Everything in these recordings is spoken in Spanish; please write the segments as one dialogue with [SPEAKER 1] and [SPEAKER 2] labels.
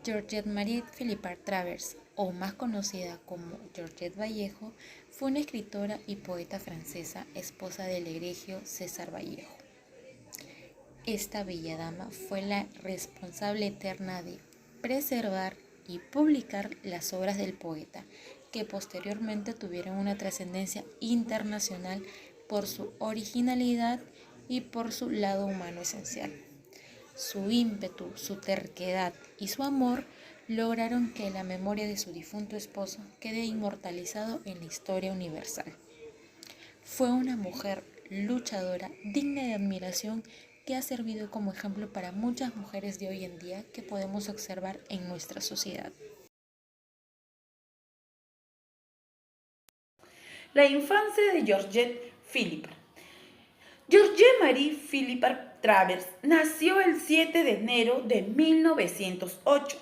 [SPEAKER 1] Georgette Marie Philippard Travers, o más conocida como Georgette Vallejo, fue una escritora y poeta francesa, esposa del egregio César Vallejo. Esta bella dama fue la responsable eterna de preservar y publicar las obras del poeta, que posteriormente tuvieron una trascendencia internacional por su originalidad y por su lado humano esencial. Su ímpetu, su terquedad y su amor lograron que la memoria de su difunto esposo quede inmortalizado en la historia universal. Fue una mujer luchadora, digna de admiración, que ha servido como ejemplo para muchas mujeres de hoy en día que podemos observar en nuestra sociedad.
[SPEAKER 2] La infancia de Georgette Philippard. Georgette Marie Philippard Travers nació el 7 de enero de 1908.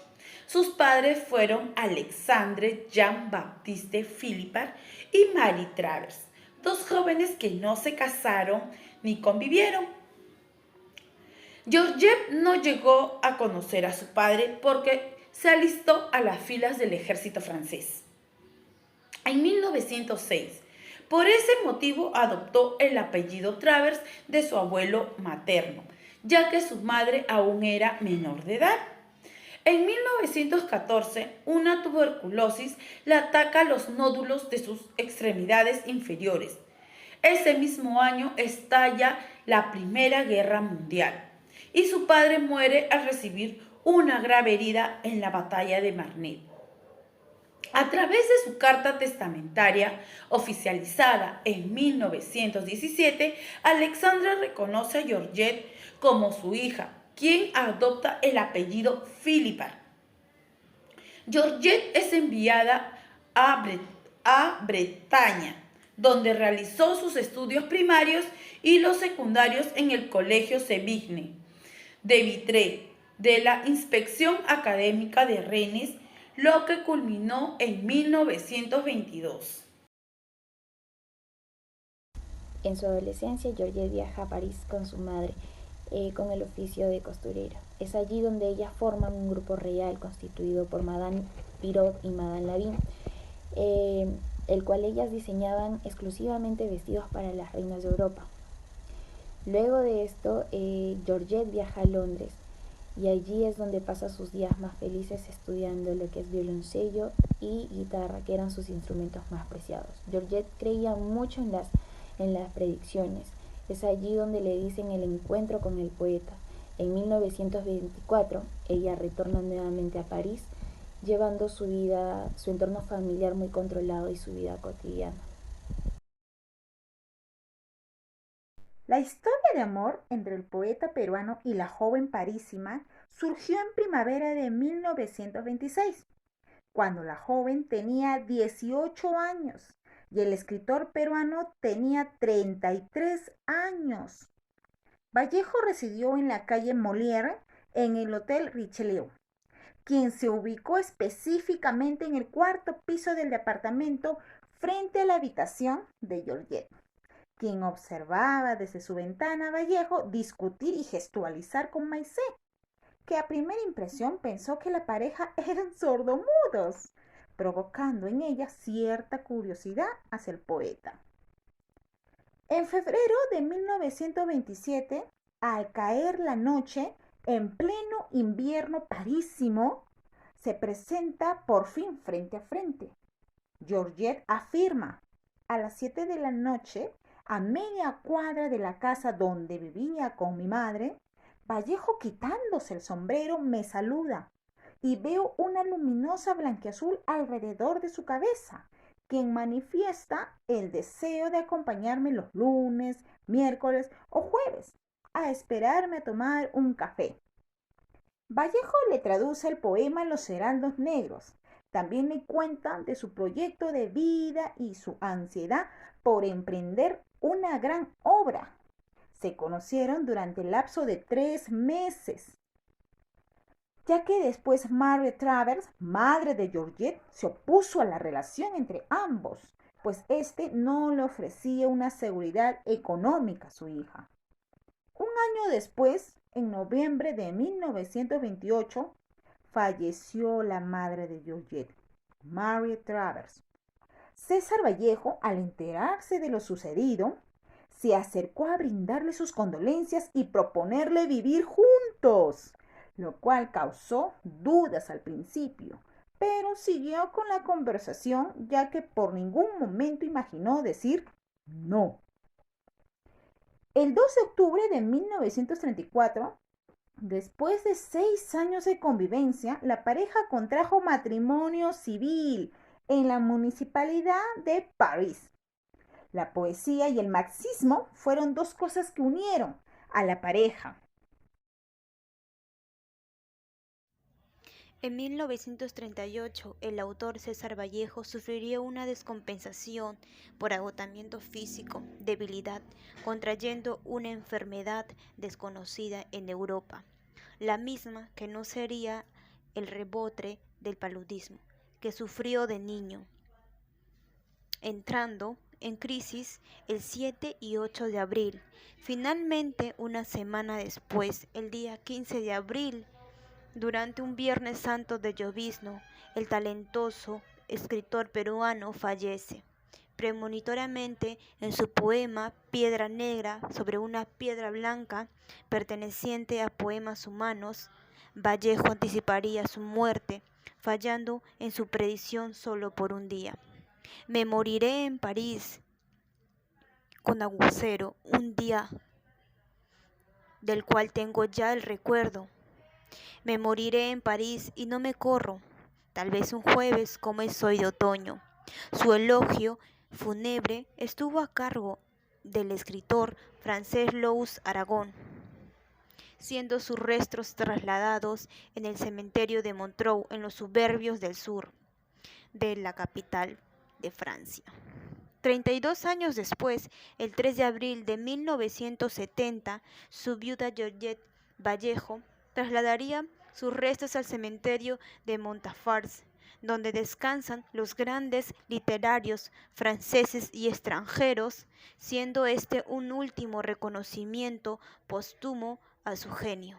[SPEAKER 2] Sus padres fueron Alexandre Jean-Baptiste Philippard y Marie Travers, dos jóvenes que no se casaron ni convivieron. Georgette no llegó a conocer a su padre porque se alistó a las filas del ejército francés en 1906. Por ese motivo adoptó el apellido Travers de su abuelo materno, ya que su madre aún era menor de edad. En 1914, una tuberculosis le ataca los nódulos de sus extremidades inferiores. Ese mismo año estalla la Primera Guerra Mundial y su padre muere al recibir una grave herida en la batalla de Marne. A través de su carta testamentaria oficializada en 1917, Alexandra reconoce a Georgette como su hija, quien adopta el apellido Philippard. Georgette es enviada a Bretaña, donde realizó sus estudios primarios y los secundarios en el Colegio Sévigné de Vitré de la Inspección Académica de Rennes, lo que culminó en 1922.
[SPEAKER 3] En su adolescencia, Georgette viaja a París con su madre, con el oficio de costurera. Es allí donde ellas forman un grupo real constituido por Madame Pirot y Madame Lavigne, el cual ellas diseñaban exclusivamente vestidos para las reinas de Europa. Luego de esto, Georgette viaja a Londres y allí es donde pasa sus días más felices estudiando lo que es violoncello y guitarra, que eran sus instrumentos más preciados. Georgette creía mucho en las predicciones. Es allí donde le dicen el encuentro con el poeta. En 1924, ella retorna nuevamente a París, llevando su entorno familiar muy controlado y su vida cotidiana.
[SPEAKER 4] La historia de amor entre el poeta peruano y la joven parísima surgió en primavera de 1926, cuando la joven tenía 18 años y el escritor peruano tenía 33 años. Vallejo residió en la calle Molière, en el Hotel Richelieu, quien se ubicó específicamente en el cuarto piso del departamento frente a la habitación de Georgette, quien observaba desde su ventana a Vallejo discutir y gestualizar con Maicé, que a primera impresión pensó que la pareja eran sordomudos, provocando en ella cierta curiosidad hacia el poeta. En febrero de 1927, al caer la noche, en pleno invierno parísimo, se presenta por fin frente a frente. Georgette afirma: a las 7 de la noche, a media cuadra de la casa donde vivía con mi madre, Vallejo, quitándose el sombrero, me saluda y veo una luminosa blanquiazul alrededor de su cabeza, quien manifiesta el deseo de acompañarme los lunes, miércoles o jueves a esperarme a tomar un café. Vallejo le traduce el poema Los Heraldos Negros. También le cuenta de su proyecto de vida y su ansiedad por emprender una gran obra. Se conocieron durante el lapso de 3 meses, ya que después Marie Travers, madre de Georgette, se opuso a la relación entre ambos, pues este no le ofrecía una seguridad económica a su hija. Un año después, en noviembre de 1928, falleció la madre de Georgette, Mary Travers. César Vallejo, al enterarse de lo sucedido, se acercó a brindarle sus condolencias y proponerle vivir juntos, lo cual causó dudas al principio, pero siguió con la conversación ya que por ningún momento imaginó decir no. El 2 de octubre de 1934, después de 6 años de convivencia, la pareja contrajo matrimonio civil en la municipalidad de París. La poesía y el marxismo fueron dos cosas que unieron a la pareja.
[SPEAKER 5] En 1938, el autor César Vallejo sufriría una descompensación por agotamiento físico, debilidad, contrayendo una enfermedad desconocida en Europa, la misma que no sería el rebote del paludismo que sufrió de niño, entrando en crisis el 7 y 8 de abril. Finalmente, una semana después, el día 15 de abril, durante un Viernes Santo de llovizno, el talentoso escritor peruano fallece. Premonitoriamente, en su poema Piedra Negra sobre una piedra blanca, perteneciente a Poemas Humanos, Vallejo anticiparía su muerte, fallando en su predicción solo por un día. Me moriré en París, con aguacero, un día del cual tengo ya el recuerdo. Me moriré en París y no me corro, tal vez un jueves como es hoy de otoño. Su elogio fúnebre estuvo a cargo del escritor francés Louis Aragon, siendo sus restos trasladados en el cementerio de Montreux, en los suburbios del sur de la capital de Francia. 32 años después, el 3 de abril de 1970, su viuda Georgette Vallejo trasladaría sus restos al cementerio de Montparnasse, donde descansan los grandes literarios franceses y extranjeros, siendo este un último reconocimiento póstumo a su genio.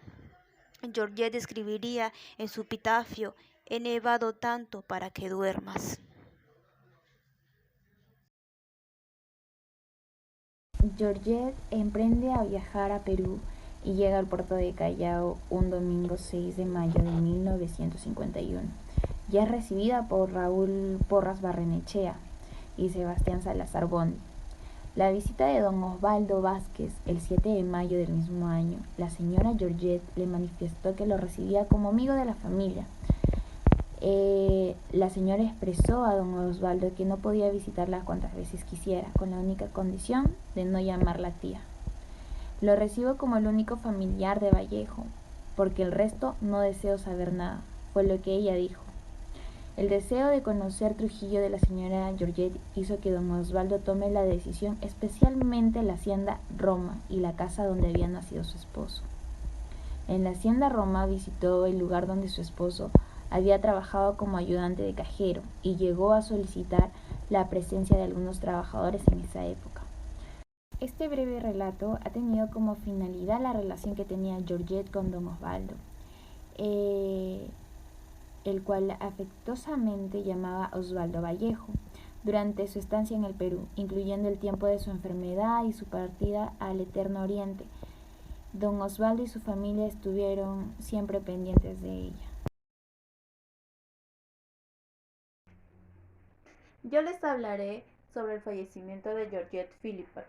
[SPEAKER 5] Georgette escribiría en su epitafio: «He nevado tanto para que duermas».
[SPEAKER 3] Georgette emprende a viajar a Perú y llega al puerto de Callao un domingo 6 de mayo de 1951. Ya es recibida por Raúl Porras Barrenechea y Sebastián Salazar Bondi. La visita de don Osvaldo Vázquez el 7 de mayo del mismo año, la señora Georgette le manifestó que lo recibía como amigo de la familia. La señora expresó a don Osvaldo que no podía visitarla cuantas veces quisiera, con la única condición de no llamarla tía. Lo recibo como el único familiar de Vallejo, porque el resto no deseo saber nada, fue lo que ella dijo. El deseo de conocer Trujillo de la señora Georgette hizo que don Osvaldo tome la decisión, especialmente la hacienda Roma y la casa donde había nacido su esposo. En la hacienda Roma visitó el lugar donde su esposo había trabajado como ayudante de cajero y llegó a solicitar la presencia de algunos trabajadores en esa época. Este breve relato ha tenido como finalidad la relación que tenía Georgette con don Osvaldo, el cual afectuosamente llamaba Osvaldo Vallejo, durante su estancia en el Perú, incluyendo el tiempo de su enfermedad y su partida al Eterno Oriente. Don Osvaldo y su familia estuvieron siempre pendientes de ella.
[SPEAKER 2] Yo les hablaré sobre el fallecimiento de Georgette Philipper.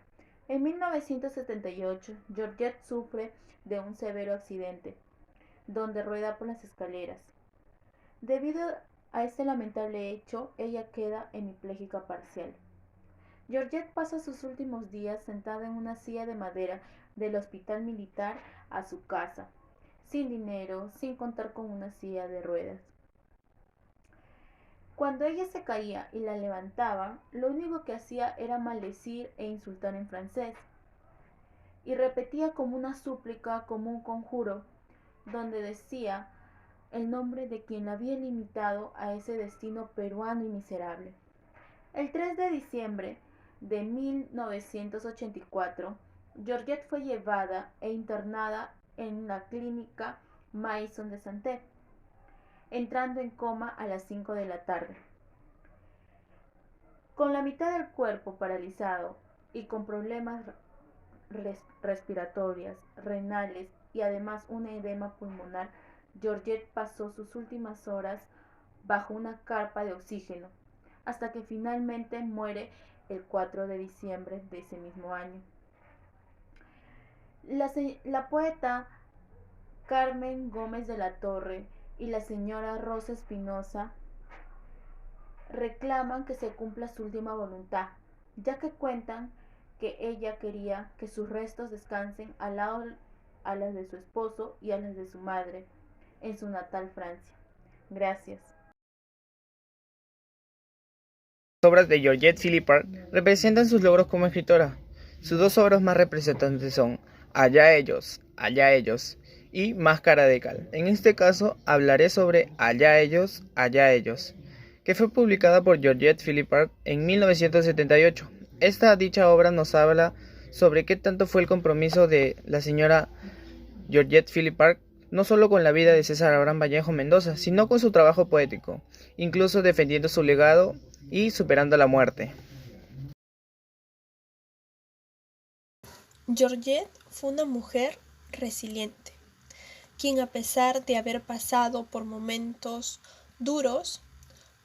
[SPEAKER 2] En 1978, Georgette sufre de un severo accidente, donde rueda por las escaleras. Debido a este lamentable hecho, ella queda hemipléjica parcial. Georgette pasa sus últimos días sentada en una silla de madera del hospital militar a su casa, sin dinero, sin contar con una silla de ruedas. Cuando ella se caía y la levantaban, lo único que hacía era maldecir e insultar en francés, y repetía como una súplica, como un conjuro, donde decía el nombre de quien la había limitado a ese destino peruano y miserable. El 3 de diciembre de 1984, Georgette fue llevada e internada en la clínica Maison de Santé.
[SPEAKER 3] entrando en coma a las 5 de la tarde. Con la mitad del cuerpo paralizado y con problemas respiratorias, renales y además un edema pulmonar, Georgette pasó sus últimas horas bajo una carpa de oxígeno, hasta que finalmente muere el 4 de diciembre de ese mismo año. La poeta Carmen Gómez de la Torre y la señora Rosa Espinosa reclaman que se cumpla su última voluntad, ya que cuentan que ella quería que sus restos descansen al lado a las de su esposo y a las de su madre en su natal Francia. Gracias.
[SPEAKER 6] Las obras de Georgette Philippard representan sus logros como escritora. Sus dos obras más representantes son Allá ellos y Máscara de cal. En este caso hablaré sobre Allá ellos, que fue publicada por Georgette Philippard en 1978. Esta dicha obra nos habla sobre qué tanto fue el compromiso de la señora Georgette Philippard, no solo con la vida de César Abraham Vallejo Mendoza, sino con su trabajo poético, incluso defendiendo su legado y superando la muerte.
[SPEAKER 7] Georgette fue una mujer resiliente, quien a pesar de haber pasado por momentos duros,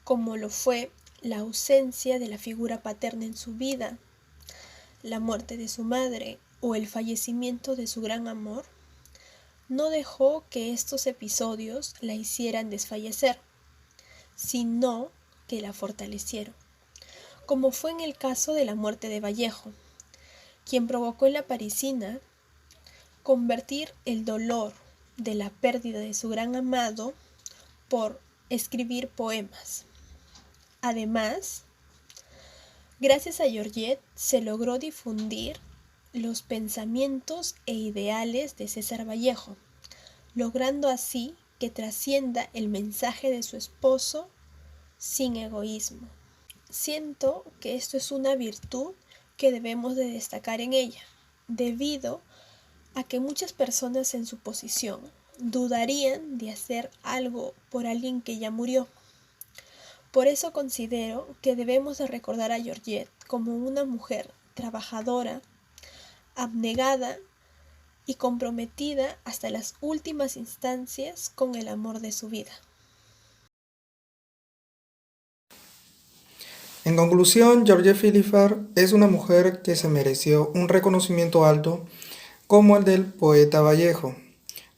[SPEAKER 7] como lo fue la ausencia de la figura paterna en su vida, la muerte de su madre o el fallecimiento de su gran amor, no dejó que estos episodios la hicieran desfallecer, sino que la fortalecieron, como fue en el caso de la muerte de Vallejo, quien provocó en la parisina convertir el dolor de la pérdida de su gran amado por escribir poemas. Además, gracias a Georgette se logró difundir los pensamientos e ideales de César Vallejo, logrando así que trascienda el mensaje de su esposo sin egoísmo. Siento que esto es una virtud que debemos de destacar en ella, debido a que muchas personas en su posición dudarían de hacer algo por alguien que ya murió. Por eso considero que debemos de recordar a Georgette como una mujer trabajadora, abnegada y comprometida hasta las últimas instancias con el amor de su vida.
[SPEAKER 8] En conclusión, Georgette Philippard es una mujer que se mereció un reconocimiento alto como el del poeta Vallejo,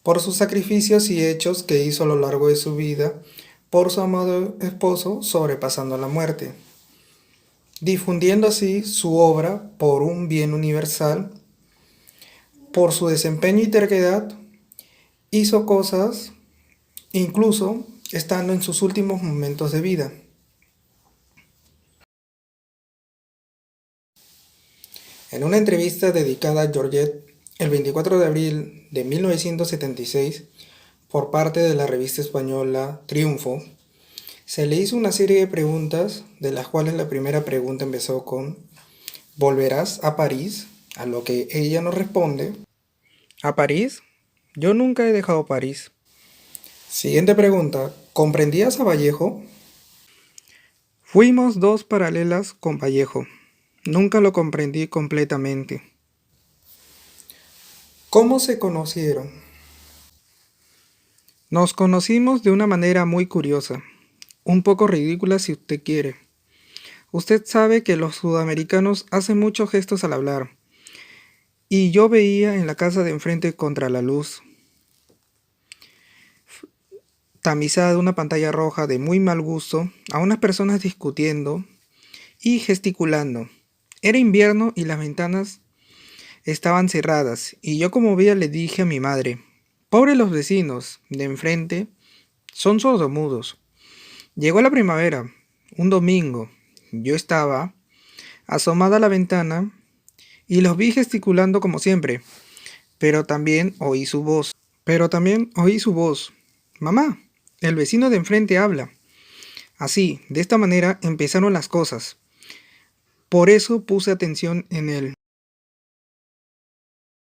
[SPEAKER 8] por sus sacrificios y hechos que hizo a lo largo de su vida por su amado esposo sobrepasando la muerte, difundiendo así su obra por un bien universal. Por su desempeño y terquedad, hizo cosas incluso estando en sus últimos momentos de vida. En una entrevista dedicada a Georgette el 24 de abril de 1976 por parte de la revista española Triunfo, se le hizo una serie de preguntas, de las cuales la primera pregunta empezó con ¿volverás a París? A lo que ella nos responde: ¿a París? Yo nunca he dejado París. Siguiente pregunta: ¿comprendías a Vallejo? Fuimos dos paralelas con Vallejo. Nunca lo comprendí completamente. ¿Cómo se conocieron? Nos conocimos de una manera muy curiosa, un poco ridícula si usted quiere. Usted sabe que los sudamericanos hacen muchos gestos al hablar, y yo veía en la casa de enfrente contra la luz, tamizada de una pantalla roja de muy mal gusto, a unas personas discutiendo y gesticulando. Era invierno y las ventanas estaban cerradas, y yo como veía le dije a mi madre: «Pobres los vecinos de enfrente, son sordomudos». Llegó la primavera, un domingo. Yo estaba asomada a la ventana y los vi gesticulando como siempre, pero también oí su voz. «Mamá, el vecino de enfrente habla». Así, de esta manera empezaron las cosas. Por eso puse atención en él.